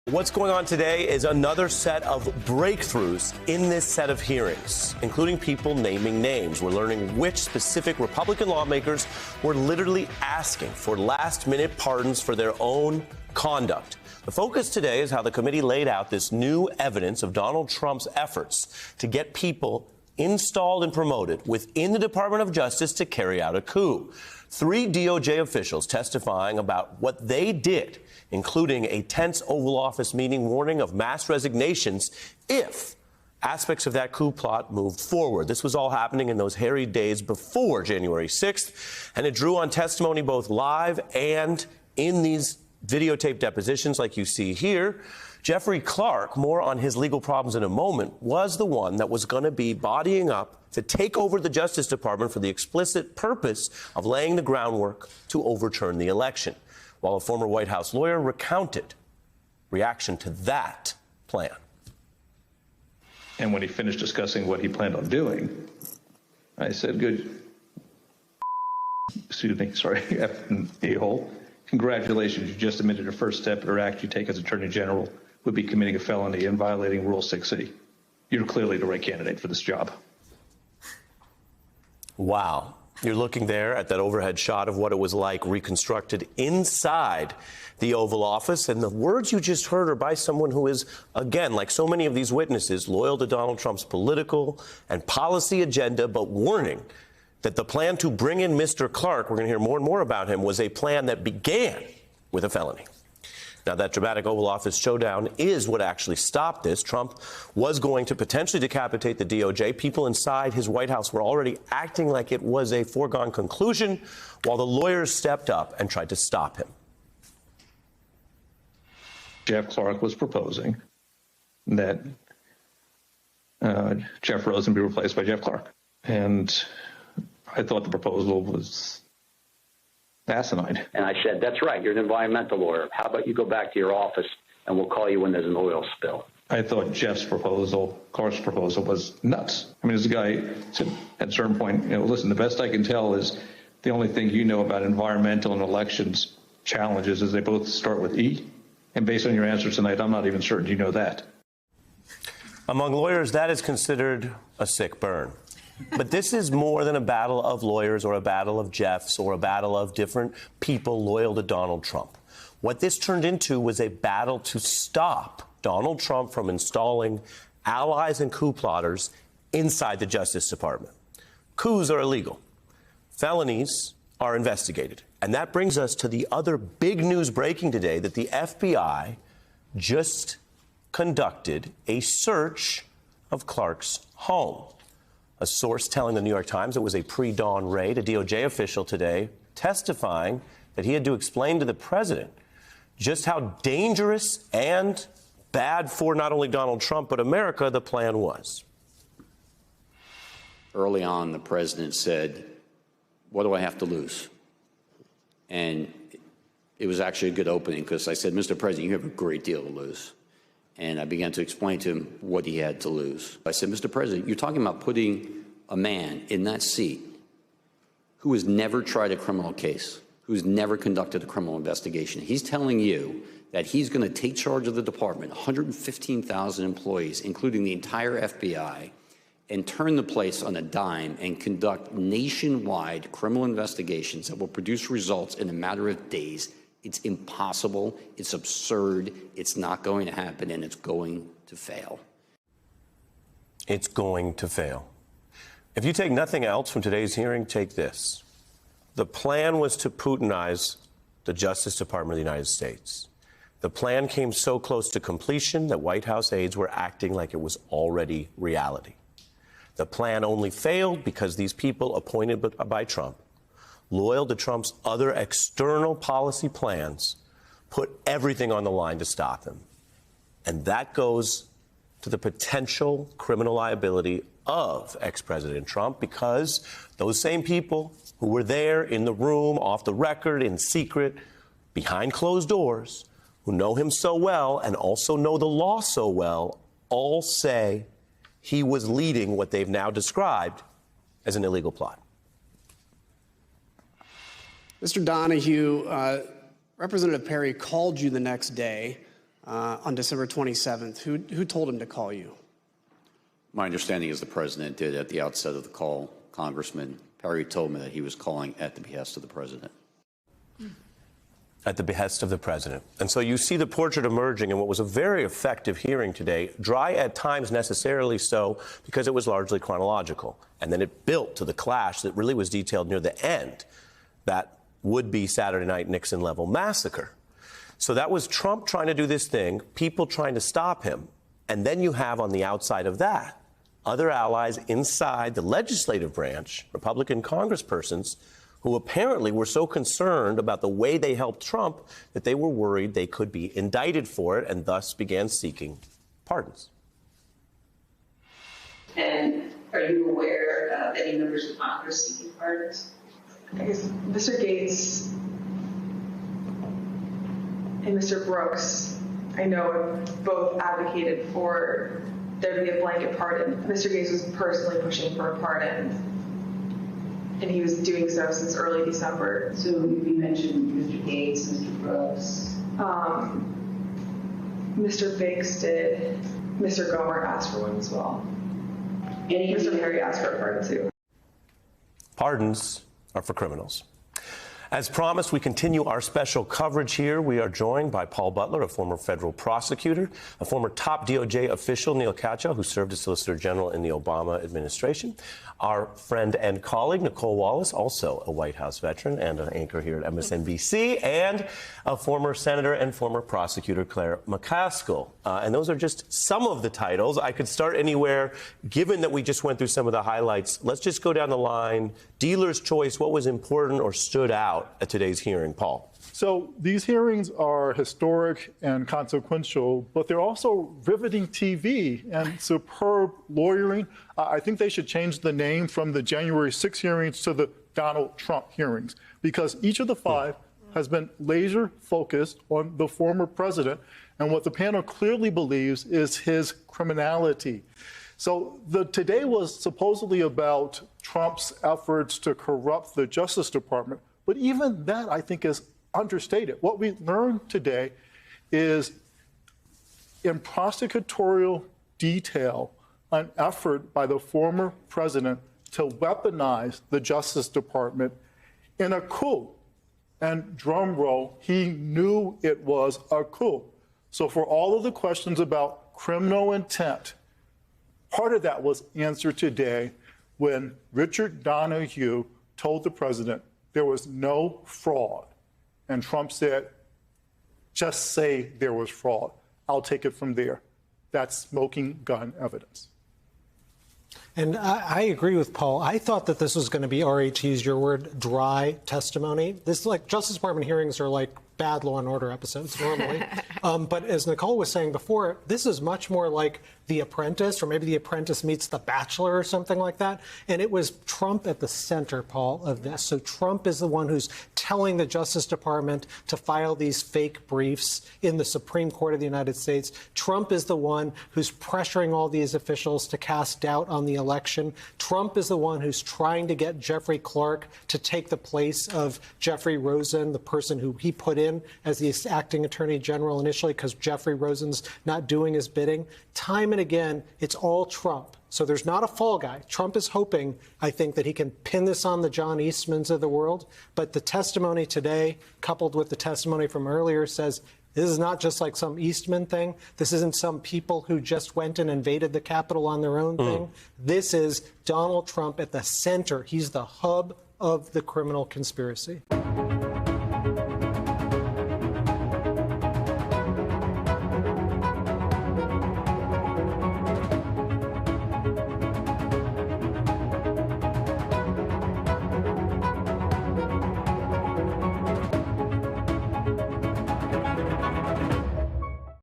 What's going on today is another set of breakthroughs in this set of hearings, including people naming names. We're learning which specific Republican lawmakers were literally asking for last-minute pardons for their own conduct. The focus today is how the committee laid out this new evidence of Donald Trump's efforts to get people installed and promoted within the Department of Justice to carry out a coup. 3 DOJ officials testifying about what they did, including a tense Oval Office meeting warning of mass resignations if aspects of that coup plot moved forward. This was all happening in those hairy days before January 6th, and it drew on testimony both live and in these videotape depositions like you see here. Jeffrey Clark, more on his legal problems in a moment, was the one that was going to be bodying up to take over the Justice Department for the explicit purpose of laying the groundwork to overturn the election, while a former White House lawyer recounted reaction to that plan. And when he finished discussing what he planned on doing, I said, good, a-hole. Congratulations, you just admitted a first step or act you take as Attorney General would be committing a felony and violating Rule 6C. You're clearly the right candidate for this job. Wow. You're looking there at that overhead shot of what it was like reconstructed inside the Oval Office. And the words you just heard are by someone who is, again, like so many of these witnesses, loyal to Donald Trump's political and policy agenda, but warning that the plan to bring in Mr. Clark, we're going to hear more and more about him, was a plan that began with a felony. Now, that dramatic Oval Office showdown is what actually stopped this. Trump was going to potentially decapitate the DOJ. People inside his White House were already acting like it was a foregone conclusion, while the lawyers stepped up and tried to stop him. Jeff Clark was proposing that Jeff Rosen be replaced by Jeff Clark. And I thought the proposal was asinine. And I said, that's right, you're an environmental lawyer. How about you go back to your office and we'll call you when there's an oil spill? I thought Jeff's proposal, Clark's proposal, was nuts. I mean, this guy said at a certain point, listen, the best I can tell is the only thing you know about environmental and elections challenges is they both start with E. And based on your answer tonight, I'm not even certain you know that. Among lawyers, that is considered a sick burn. But this is more than a battle of lawyers or a battle of Jeffs or a battle of different people loyal to Donald Trump. What this turned into was a battle to stop Donald Trump from installing allies and coup plotters inside the Justice Department. Coups are illegal. Felonies are investigated. And that brings us to the other big news breaking today, that the FBI just conducted a search of Clark's home. A source telling the New York Times it was a pre-dawn raid. A DOJ official today testifying that he had to explain to the president just how dangerous and bad for not only Donald Trump but America the plan was. Early on, the president said, what do I have to lose? And it was actually a good opening because I said, Mr. President, you have a great deal to lose. And I began to explain to him what he had to lose. I said, Mr. President, you're talking about putting a man in that seat who has never tried a criminal case, who's never conducted a criminal investigation. He's telling you that he's going to take charge of the department, 115,000 employees, including the entire FBI, and turn the place on a dime and conduct nationwide criminal investigations that will produce results in a matter of days. It's impossible, it's absurd, it's not going to happen, and it's going to fail. It's going to fail. If you take nothing else from today's hearing, take this. The plan was to Putinize the Justice Department of the United States. The plan came so close to completion that White House aides were acting like it was already reality. The plan only failed because these people appointed by Trump, loyal to Trump's other external policy plans, put everything on the line to stop him. And that goes to the potential criminal liability of ex-President Trump, because those same people who were there in the room, off the record, in secret, behind closed doors, who know him so well and also know the law so well, all say he was leading what they've now described as an illegal plot. Mr. Donahue, Representative Perry called you the next day on December 27th. Who told him to call you? My understanding is the president did at the outset of the call. Congressman Perry told me that he was calling at the behest of the president. At the behest of the president. And so you see the portrait emerging in what was a very effective hearing today, dry at times necessarily so because it was largely chronological. And then it built to the clash that really was detailed near the end, that would-be Saturday night Nixon-level massacre. So that was Trump trying to do this thing, people trying to stop him. And then you have on the outside of that, other allies inside the legislative branch, Republican congresspersons, who apparently were so concerned about the way they helped Trump that they were worried they could be indicted for it and thus began seeking pardons. And are you aware of any members of Congress seeking pardons? I guess Mr. Gates and Mr. Brooks, I know, have both advocated for there to be a blanket pardon. Mr. Gates was personally pushing for a pardon, and he was doing so since early December. So you mentioned Mr. Gates, Mr. Brooks. Mr. Biggs did. Mr. Gomer asked for one as well. Mr. Perry asked for a pardon too. Pardons are for criminals. As promised, we continue our special coverage here. We are joined by Paul Butler, a former federal prosecutor, a former top DOJ official, Neal, who served as Solicitor General in the Obama administration, our friend and colleague, Nicole Wallace, also a White House veteran and an anchor here at MSNBC, and a former senator and former prosecutor, Claire McCaskill. And those are just some of the titles. I could start anywhere. Given that we just went through some of the highlights, let's just go down the line. Dealer's choice, what was important or stood out at today's hearing, Paul? So these hearings are historic and consequential, but they're also riveting TV and superb lawyering. I think they should change the name from the January 6 hearings to the Donald Trump hearings, because each of the five has been laser focused on the former president and what the panel clearly believes is his criminality. So today was supposedly about Trump's efforts to corrupt the Justice Department, but even that, I think, is understated. What we learned today is, in prosecutorial detail, an effort by the former president to weaponize the Justice Department in a coup. And drum roll, he knew it was a coup. So for all of the questions about criminal intent, part of that was answered today when Richard Donahue told the president there was no fraud. And Trump said, just say there was fraud. I'll take it from there. That's smoking gun evidence. And I agree with Paul. I thought that this was going to be, R.A. to use your word, dry testimony. This, like, Justice Department hearings are like bad Law and Order episodes normally. But as Nicole was saying before, this is much more like The Apprentice, or maybe The Apprentice meets The Bachelor or something like that. And it was Trump at the center, Paul, of this. So Trump is the one who's telling the Justice Department to file these fake briefs in the Supreme Court of the United States. Trump is the one who's pressuring all these officials to cast doubt on the election. Trump is the one who's trying to get Jeffrey Clark to take the place of Jeffrey Rosen, the person who he put in as the acting attorney general initially because Jeffrey Rosen's not doing his bidding. Time and again, it's all Trump. So there's not a fall guy. Trump is hoping, I think, that he can pin this on the John Eastmans of the world. But the testimony today, coupled with the testimony from earlier, says this is not just like some Eastman thing. This isn't some people who just went and invaded the Capitol on their own thing. This is Donald Trump at the center. He's the hub of the criminal conspiracy.